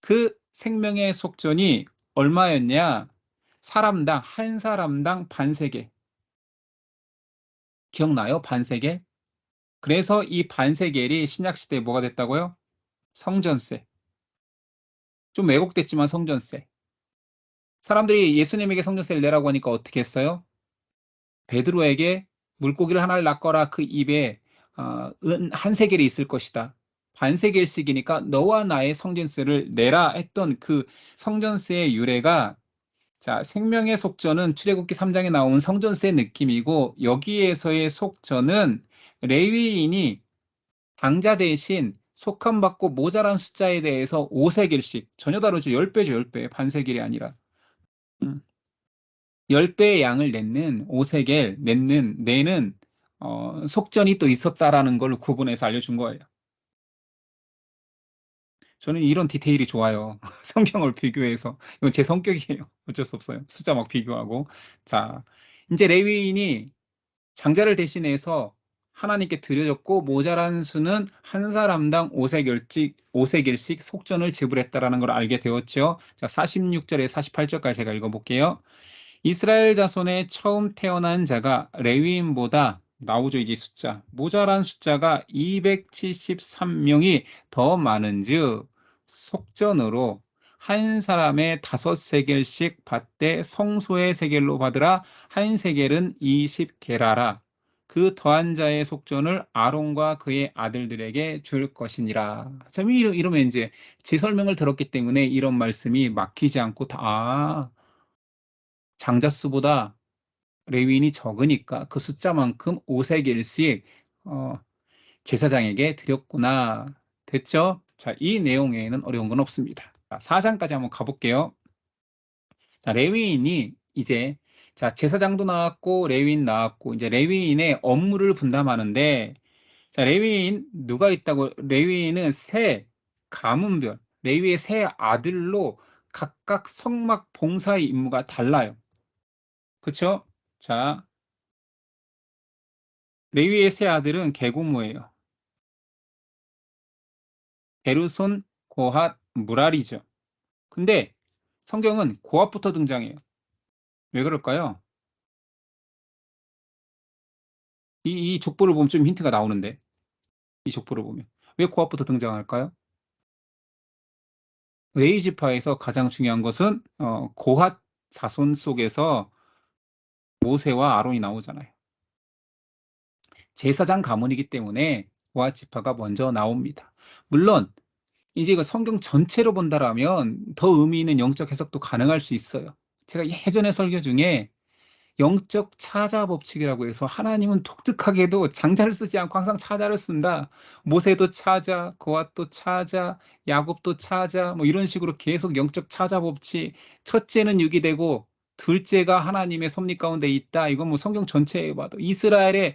그 생명의 속전이 얼마였냐? 사람당 한 사람당 반세겔. 기억나요? 반세겔? 그래서 이 반세겔이 신약 시대에 뭐가 됐다고요? 성전세. 좀 왜곡됐지만 성전세. 사람들이 예수님에게 성전세를 내라고 하니까 어떻게 했어요? 베드로에게 물고기를 하나를 낚거라 그 입에 은 한 세겔이 있을 것이다. 반세겔씩이니까 너와 나의 성전세를 내라 했던 그 성전세의 유래가 자, 생명의 속전은 출애굽기 3장에 나온 성전세 느낌이고 여기에서의 속전은 레위인이 당자 대신 속함 받고 모자란 숫자에 대해서 5세겔씩 전혀 다르죠. 10배죠, 10배. 반세겔이 아니라. 음. 10배의 양을 냈는 오세겔 내는 속전이 또 있었다라는 걸 구분해서 알려준 거예요. 저는 이런 디테일이 좋아요. 성경을 비교해서. 이건 제 성격이에요. 어쩔 수 없어요. 숫자 막 비교하고. 자, 이제 레위인이 장자를 대신해서 하나님께 드려졌고 모자란 수는 한 사람당 5세겔씩 속전을 지불했다라는 걸 알게 되었죠. 자, 46절에 48절까지 제가 읽어볼게요. 이스라엘 자손의 처음 태어난 자가 레위인보다 나오죠, 이게 숫자. 모자란 숫자가 273명이 더 많은즉 속전으로 한 사람의 5세겔씩 받되 성소의 세겔로 받으라. 한 세겔은 20게라라. 그 더한 자의 속전을 아론과 그의 아들들에게 줄 것이니라. 참 이러면 이제 제 설명을 들었기 때문에 이런 말씀이 막히지 않고 장자 수보다 레위인이 적으니까 그 숫자만큼 5세겔씩 제사장에게 드렸구나. 됐죠? 자, 이 내용에는 어려운 건 없습니다. 자, 4장까지 한번 가볼게요. 자, 레위인이 이제 자, 제사장도 나왔고 레위인 나왔고 이제 레위인의 업무를 분담하는데 자, 레위인 누가 있다고? 레위인은 세 가문별, 레위의 세 아들로 각각 성막 봉사의 임무가 달라요. 그쵸? 자, 레위의 세 아들은 계고무예요. 게르손, 고핫, 무라리죠. 근데 성경은 고핫부터 등장해요. 왜 그럴까요? 이 족보를 보면 좀 힌트가 나오는데 이 족보를 보면 왜 고핫부터 등장할까요? 레위 지파에서 가장 중요한 것은 고핫 자손 속에서 모세와 아론이 나오잖아요. 제사장 가문이기 때문에 고핫 지파가 먼저 나옵니다. 물론 이제 이거 성경 전체로 본다라면 더 의미 있는 영적 해석도 가능할 수 있어요. 제가 예전에 설교 중에 영적 차자 법칙이라고 해서 하나님은 독특하게도 장자를 쓰지 않고 항상 차자를 쓴다. 모세도 차자, 고핫도 차자, 야곱도 차자, 뭐 이런 식으로 계속 영적 차자 법칙. 첫째는 육이 되고 둘째가 하나님의 섭리 가운데 있다. 이건 뭐 성경 전체에 봐도 이스라엘의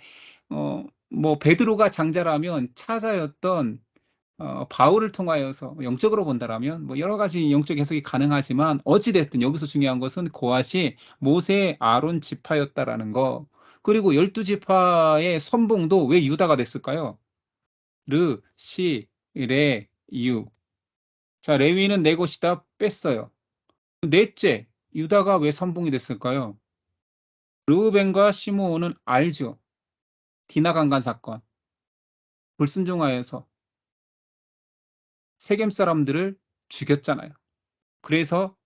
뭐 베드로가 장자라면 차자였던 바울을 통하여서 영적으로 본다라면 뭐 여러 가지 영적 해석이 가능하지만 어찌 됐든 여기서 중요한 것은 고핫이 모세 아론 지파였다라는 거. 그리고 12지파의 선봉도 왜 유다가 됐을까요? 르, 시, 레, 유. 자, 레위는 네 것이다 뺐어요. 넷째, 유다가 왜 선봉이 됐을까요? 르우벤과 시므온은 알죠. 디나 강간 사건. 불순종하여서 세겜 사람들을 죽였잖아요. 그래서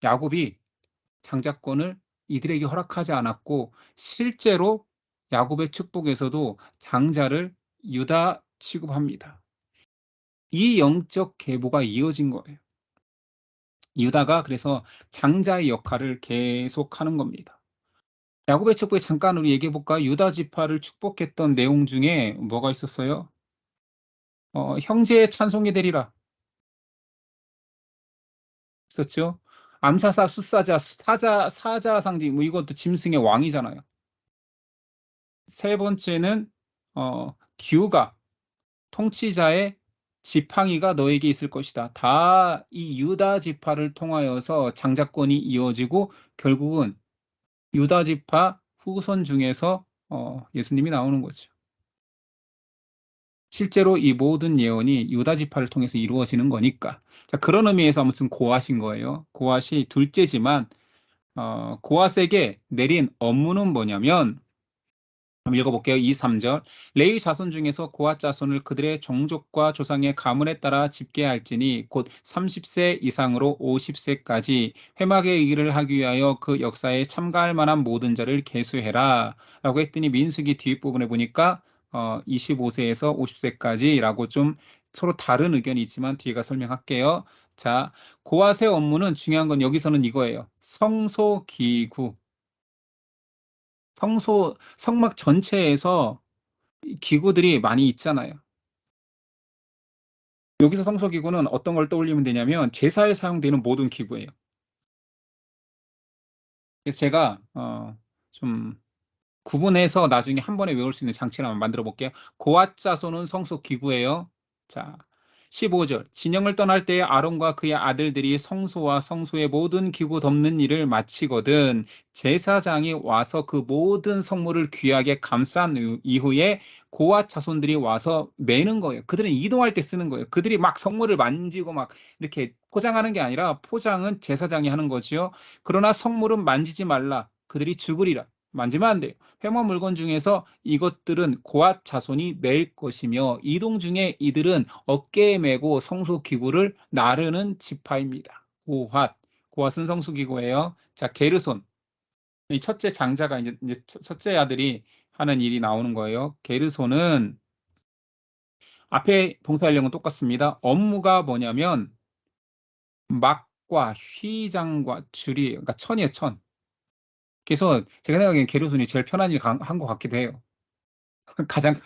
야곱이 장자권을 이들에게 허락하지 않았고 실제로 야곱의 축복에서도 장자를 유다 취급합니다. 이 영적 계보가 이어진 거예요. 유다가 그래서 장자의 역할을 계속하는 겁니다. 야곱의 축복에 잠깐 우리 얘기해 볼까요? 유다 지파를 축복했던 내용 중에 뭐가 있었어요? 형제의 찬송이 되리라 있었죠. 암사사, 숫사자, 사자 상징 뭐 이것도 짐승의 왕이잖아요. 세 번째는 기후가 통치자의 지팡이가 너에게 있을 것이다. 다 이 유다 지파를 통하여서 장자권이 이어지고 결국은 유다 지파 후손 중에서 예수님이 나오는 거죠. 실제로 이 모든 예언이 유다 지파를 통해서 이루어지는 거니까. 자, 그런 의미에서 아무튼 고앗인 거예요. 고앗이 둘째지만 고앗에게 내린 업무는 뭐냐면 한번 읽어볼게요. 2, 3절. 레위 자손 중에서 고앗 자손을 그들의 종족과 조상의 가문에 따라 집계할지니 곧 30세 이상으로 50세까지 회막의 일을 하기 위하여 그 역사에 참가할 만한 모든 자를 계수해라. 라고 했더니 민수기 뒷부분에 보니까 25세에서 50세까지라고 좀 서로 다른 의견이 있지만 뒤에가 설명할게요. 자, 고앗의 업무는 중요한 건 여기서는 이거예요. 성소기구. 성막 전체에서 기구들이 많이 있잖아요. 여기서 성소기구는 어떤 걸 떠올리면 되냐면 제사에 사용되는 모든 기구예요. 그래서 제가 좀 구분해서 나중에 한 번에 외울 수 있는 장치를 한번 만들어 볼게요. 고앗자손은 성소기구예요. 자, 15절. 진영을 떠날 때에 아론과 그의 아들들이 성소와 성소의 모든 기구 덮는 일을 마치거든 제사장이 와서 그 모든 성물을 귀하게 감싼 이후에 고앗 자손들이 와서 매는 거예요. 그들은 이동할 때 쓰는 거예요. 그들이 막 성물을 만지고 막 이렇게 포장하는 게 아니라 포장은 제사장이 하는 거지요. 그러나 성물은 만지지 말라. 그들이 죽으리라. 만지면 안 돼요. 회막 물건 중에서 이것들은 고앗 자손이 맬 것이며 이동 중에 이들은 어깨에 메고 성소 기구를 나르는 지파입니다. 고앗은 성소 기구예요. 자, 게르손. 이 첫째 장자가 이제 첫째 아들이 하는 일이 나오는 거예요. 게르손은 앞에 동사일령은 똑같습니다. 업무가 뭐냐면 막과 휘장과 줄이에요. 그러니까 천이에요, 천. 그래서 제가 생각하기엔 게르손이 제일 편한 일 한 것 같기도 해요. 가장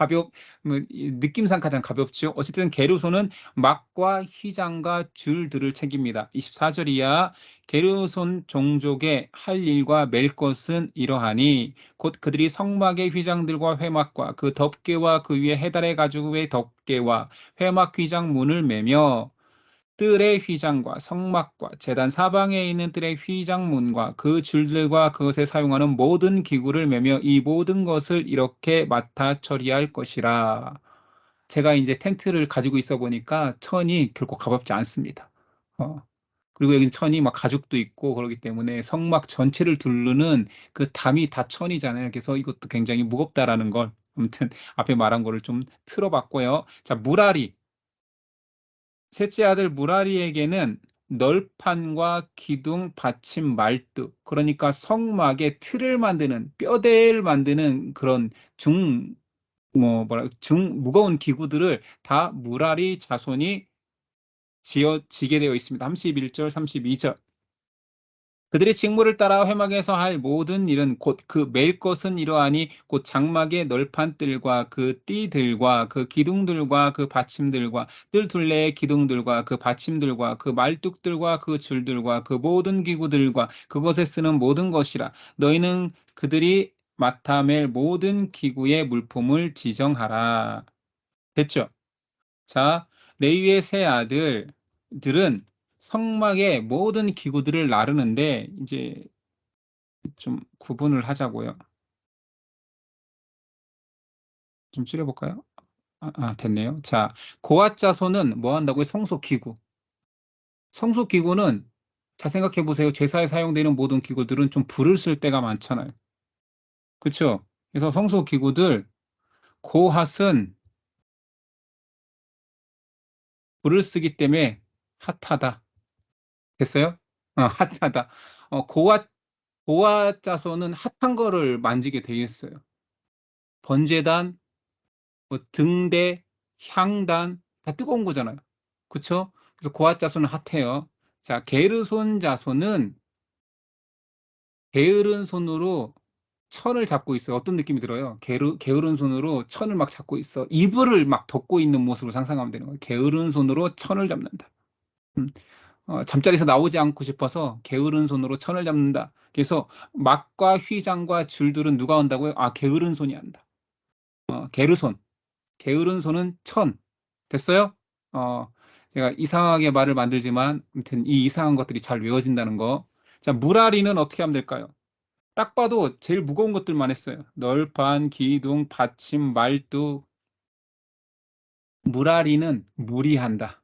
느낌상 가장 가볍죠. 어쨌든 게르손은 막과 휘장과 줄들을 챙깁니다. 24절 이하 게르손 종족의 할 일과 맬 것은 이러하니 곧 그들이 성막의 휘장들과 회막과 그 덮개와 그 위에 해달의 가죽의 덮개와 회막 휘장 문을 매며 뜰의 휘장과 성막과 제단 사방에 있는 뜰의 휘장문과 그 줄들과 그것에 사용하는 모든 기구를 매며 이 모든 것을 이렇게 맡아 처리할 것이라. 제가 이제 텐트를 가지고 있어 보니까 천이 결코 가볍지 않습니다. 어. 그리고 여기 천이 막 가죽도 있고 그러기 때문에 성막 전체를 두르는 그 담이 다 천이잖아요. 그래서 이것도 굉장히 무겁다라는 걸 아무튼 앞에 말한 거를 좀 틀어봤고요. 자, 무라리. 셋째 아들 무라리에게는 널판과 기둥, 받침, 말뚝, 그러니까 성막의 틀을 만드는 뼈대를 만드는 그런 무거운 기구들을 다 무라리 자손이 지게 되어 있습니다. 31절, 32절. 그들의 직무를 따라 회막에서 할 모든 일은 곧 그 맬 것은 이러하니 곧 장막의 널판들과 그 띠들과 그 기둥들과 그 받침들과 뜰 둘레의 기둥들과 그 받침들과 그 말뚝들과 그 줄들과 그 모든 기구들과 그것에 쓰는 모든 것이라. 너희는 그들이 맡아 맬 모든 기구의 물품을 지정하라. 됐죠? 자, 레위의 세 아들들은 성막의 모든 기구들을 나르는데 이제 좀 구분을 하자고요. 좀 줄여볼까요? 됐네요. 자, 고앗 자손은 뭐 한다고요? 성소기구. 성소기구는 잘 생각해 보세요. 제사에 사용되는 모든 기구들은 좀 불을 쓸 때가 많잖아요. 그렇죠? 그래서 성소기구들 고앗은 불을 쓰기 때문에 핫하다. 됐어요? 핫하다. 고앗 자손은 핫한 거를 만지게 돼 있어요. 번제단, 뭐 등대, 향단 다 뜨거운 거잖아요. 그쵸? 그래서 고핫 자손은 핫해요. 자, 게르손 자손은 게으른 손으로 천을 잡고 있어요. 어떤 느낌이 들어요? 게으른 손으로 천을 막 잡고 있어. 이불을 막 덮고 있는 모습을 상상하면 되는 거예요. 게으른 손으로 천을 잡는다. 음. 잠자리에서 나오지 않고 싶어서 게으른 손으로 천을 잡는다. 그래서 막과 휘장과 줄들은 누가 한다고요? 아, 게으른 손이 한다. 게르손. 게으른 손은 천. 됐어요? 어, 제가 이상하게 말을 만들지만 아무튼 이 이상한 것들이 잘 외워진다는 거. 자, 무라리는 어떻게 하면 될까요? 딱 봐도 제일 무거운 것들만 했어요. 널판, 기둥, 받침, 말뚝. 무라리는 무리한다.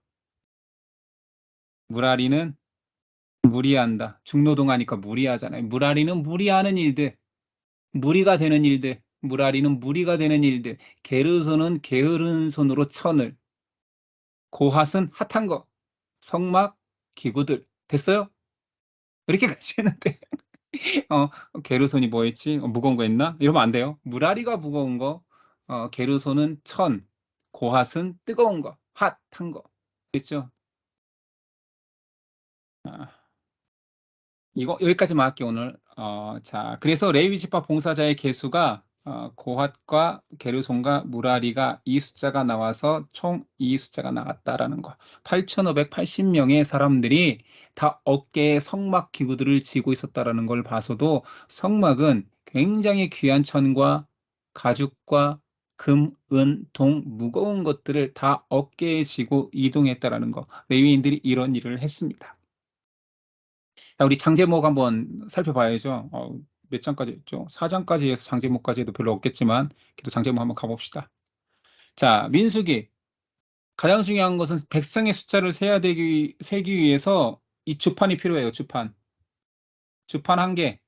무라리는 무리한다. 중노동하니까 무리하잖아요. 무라리는 무리하는 일들, 무리가 되는 일들, 무라리는 무리가 되는 일들, 게르손은 게으른 손으로 천을, 고핫은 핫한 거, 성막, 기구들. 됐어요? 이렇게까지 했는데, 어, 게르손이 뭐 했지? 무거운 거 했나? 이러면 안 돼요. 무라리가 무거운 거, 게르손은 천, 고핫은 뜨거운 거, 핫한 거. 됐죠? 아, 이거 여기까지만 할게요, 오늘. 자, 그래서 레위 지파 봉사자의 계수가 고핫과 게르손과 무라리가 이 숫자가 나와서 총 이 숫자가 나왔다라는 거. 8,580명의 사람들이 다 어깨에 성막 기구들을 쥐고 있었다라는 걸 봐서도 성막은 굉장히 귀한 천과 가죽과 금, 은, 동, 무거운 것들을 다 어깨에 쥐고 이동했다라는 거. 레위인들이 이런 일을 했습니다. 자, 우리 장제목 한번 살펴봐야죠. 몇 장까지 했죠? 4장까지 해서 장제목까지 해도 별로 없겠지만, 그래도 장제목 한번 가봅시다. 자, 민수기. 가장 중요한 것은 백성의 숫자를 세기 위해서 이 주판이 필요해요, 주판. 주판 한 개.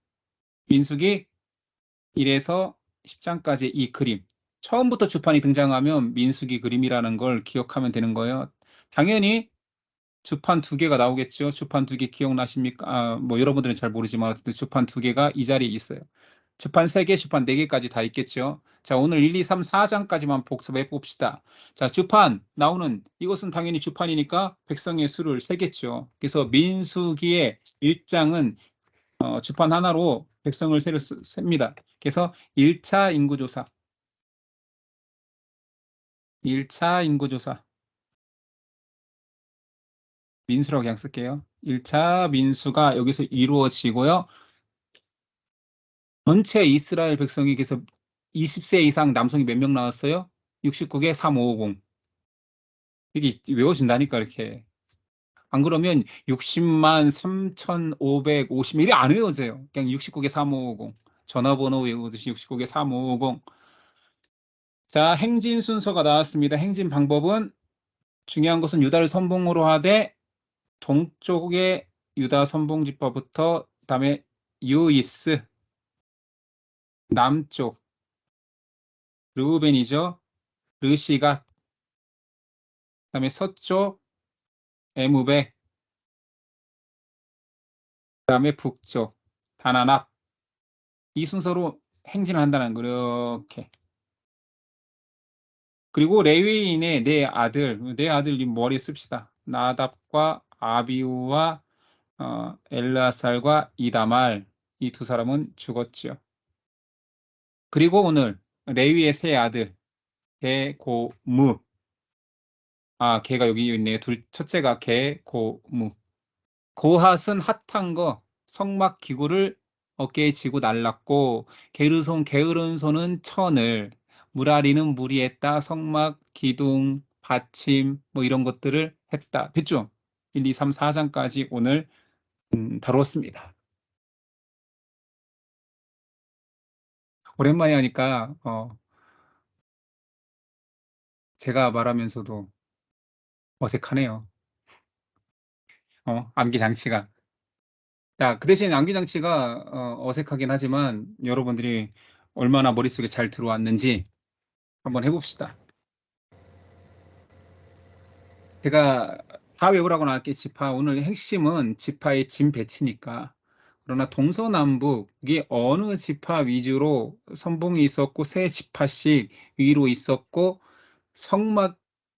민수기 1에서 10장까지 이 그림. 처음부터 주판이 등장하면 민수기 그림이라는 걸 기억하면 되는 거예요. 당연히 주판 두 개가 나오겠죠. 주판 두 개 기억나십니까? 뭐 여러분들은 잘 모르지만 어쨌든 주판 두 개가 이 자리에 있어요. 주판 세 개, 주판 네 개까지 다 있겠죠. 자, 오늘 1, 2, 3, 4장까지만 복습해 봅시다. 자, 주판 나오는 이것은 당연히 주판이니까 백성의 수를 세겠죠. 그래서 민수기의 1장은 주판 하나로 백성을 셉니다. 그래서 1차 인구조사. 1차 인구조사. 민수라고 그냥 쓸게요. 1차 민수가 여기서 이루어지고요. 전체 이스라엘 백성이 그래서 20세 이상 남성이 몇 명 나왔어요? 69개 3550. 이게 외워진다니까 이렇게. 안 그러면 60만 3,550 이게 안 외워져요. 그냥 69개 3550. 전화번호 외우듯이 69개 3550. 자, 행진 순서가 나왔습니다. 행진 방법은 중요한 것은 유다를 선봉으로 하되 동쪽의 유다 선봉지파부터 그다음에 유이스 남쪽 르우벤이죠. 르시가 그다음에 서쪽 에무베 그다음에 북쪽 다나납 이 순서로 행진을 한다는 거예요. 이렇게. 그리고 레위인의 네 아들 이 머리에 씁시다. 나답과 아비우와 엘르아살과 이다말 이 두 사람은 죽었지요. 그리고 오늘 레위의 세 아들 게고무 걔가 여기 있네요. 첫째가 게고무 고핫은 핫한 거 성막 기구를 어깨에 지고 날랐고 게르손 게으른 손은 천을 무라리는 무리했다 성막 기둥 받침 뭐 이런 것들을 했다. 됐죠? 1, 2, 3, 4장까지 오늘 다루었습니다. 오랜만에 하니까 제가 말하면서도 어색하네요. 암기 장치가. 자, 그 대신 암기 장치가 어색하긴 하지만 여러분들이 얼마나 머릿속에 잘 들어왔는지 한번 해봅시다. 제가 다 외우라고 나갈게 지파. 오늘 핵심은 지파의 진 배치니까. 그러나 동서남북이 어느 지파 위주로 선봉이 있었고 세 지파씩 위로 있었고 성막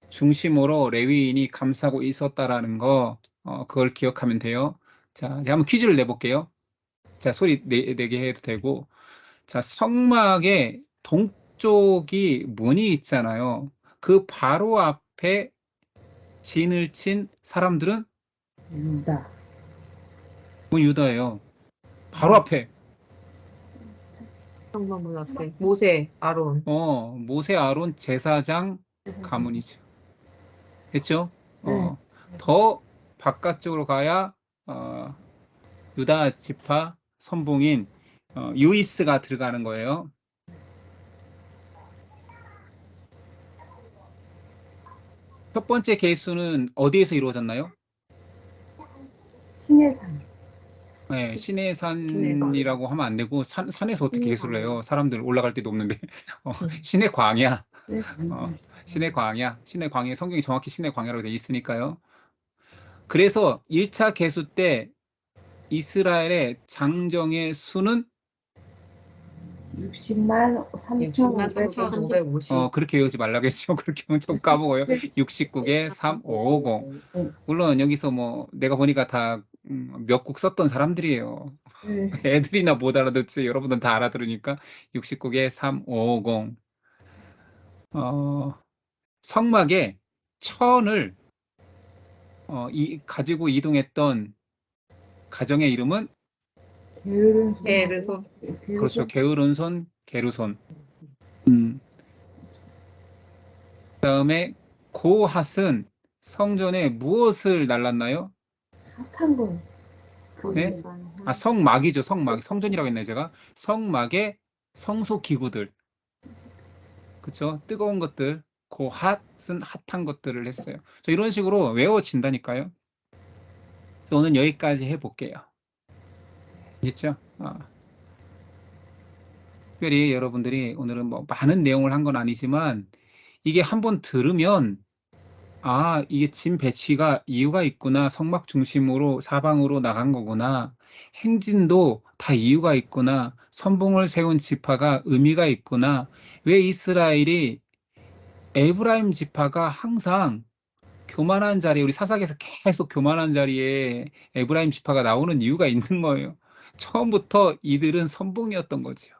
중심으로 레위인이 감싸고 있었다라는 거, 그걸 기억하면 돼요. 자, 제가 한번 퀴즈를 내볼게요. 자, 소리 내게 해도 되고. 자, 성막의 동쪽이 문이 있잖아요. 그 바로 앞에 진을 친 사람들은 유다. 유다예요. 바로 앞에. 성막문 앞에 모세, 아론. 모세, 아론, 제사장, 가문이죠. 됐죠? 네. 더 바깥쪽으로 가야 유다 지파 선봉인 유이스가 들어가는 거예요. 첫 번째 계수는 어디에서 이루어졌나요? 신해산. 네, 시내산이라고 하면 안 되고 산에서 어떻게 계수를 해요? 사람들 올라갈 데도 없는데. 시내 광야. 네. 시내 광야. 시내 광야. 성경이 정확히 시내 광야라고 되어 있으니까요. 그래서 1차 계수 때 이스라엘의 장정의 수는 60만 60만 3,550. 그렇게 외우지 말라고 했죠. 그렇게 하면 좀 까먹어요. 69개 3550. 물론 여기서 뭐 내가 보니까 다 몇 국 썼던 사람들이에요. 네. 애들이나 못 알아듣지 여러분들은 다 알아들으니까 69개 3550. 성막에 천을 가지고 이동했던 가정의 이름은 게르손. 그렇죠. 게으른손, 게르손. 그다음에 고핫은 성전에 무엇을 날랐나요? 핫한 거. 네? 성막이죠. 성막. 성전이라고 했나요, 제가? 성막의 성소 기구들. 그렇죠? 뜨거운 것들. 고핫은 핫한 것들을 했어요. 이런 식으로 외워진다니까요. 그래서 오늘 여기까지 해볼게요. 알겠죠? 특별히 여러분들이 오늘은 뭐 많은 내용을 한 건 아니지만 이게 한번 들으면 이게 짐 배치가 이유가 있구나. 성막 중심으로 사방으로 나간 거구나. 행진도 다 이유가 있구나. 선봉을 세운 지파가 의미가 있구나. 왜 이스라엘이 에브라임 지파가 항상 교만한 자리에, 우리 사사기에서 계속 교만한 자리에 에브라임 지파가 나오는 이유가 있는 거예요. 처음부터 이들은 선봉이었던 거죠.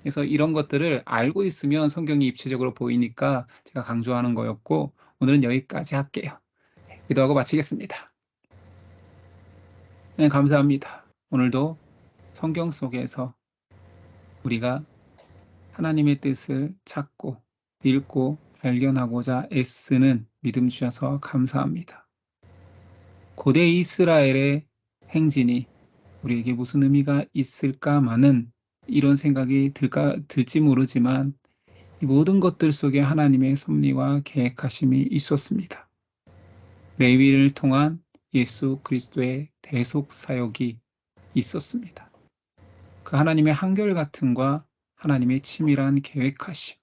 그래서 이런 것들을 알고 있으면 성경이 입체적으로 보이니까 제가 강조하는 거였고, 오늘은 여기까지 할게요. 기도하고 마치겠습니다. 네, 감사합니다. 오늘도 성경 속에서 우리가 하나님의 뜻을 찾고 읽고 발견하고자 애쓰는 믿음 주셔서 감사합니다. 고대 이스라엘의 행진이 우리에게 무슨 의미가 있을까마는 이런 생각이 들지 모르지만 이 모든 것들 속에 하나님의 섭리와 계획하심이 있었습니다. 레위를 통한 예수 그리스도의 대속 사역이 있었습니다. 그 하나님의 한결같음과 하나님의 치밀한 계획하심,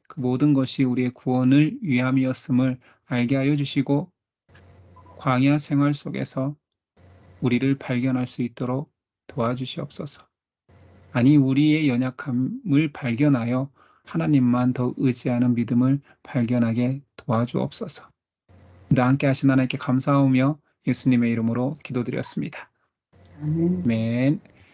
그 모든 것이 우리의 구원을 위함이었음을 알게 하여 주시고 광야 생활 속에서 우리를 발견할 수 있도록 도와주시옵소서. 아니 우리의 연약함을 발견하여 하나님만 더 의지하는 믿음을 발견하게 도와주옵소서. 나 함께 하신 하나님께 감사하며 예수님의 이름으로 기도드렸습니다. 아멘.